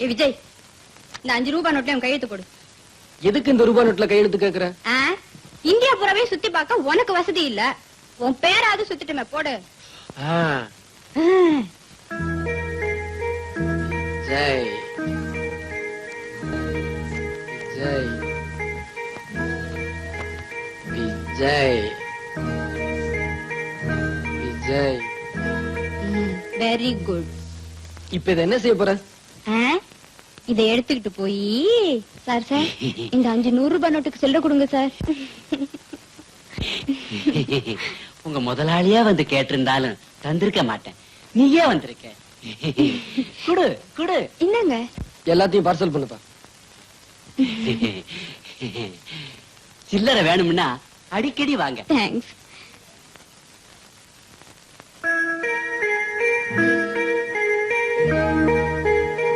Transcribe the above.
ஏ விஜய், இந்த 5 ரூபாய் நோட்ல உன் கையெழுத்து போடு. எதுக்கு இந்த ரூபாய் நோட்ல கையெழுத்து கேக்குற? இந்தியா பூராவே சுத்தி பார்க்க உனக்கு வசதி இல்ல, உன் பேராவது சுத்திட்டுமே போடு. ஜெய் ஜெய் விஜய் விஜய். Very good. இப்ப இதை என்ன செய்ய போற? இதை எடுத்துக்கிட்டு போய் சார் சார் இந்த 5 100 ரூபாய் நோட்டுக்கு செல்ல கொடுங்க சார். உங்க முதலாளியா வந்து கேட்டிருந்தாலும் தந்திருக்க மாட்டேன், நீயே வந்திருக்க. குடு குடு. என்னங்க? எல்லாத்தையும் பார்சல் பண்ணுப்பா. சில்லறை வேணும்னா அடிக்கடி வாங்க. தேங்க்ஸ்.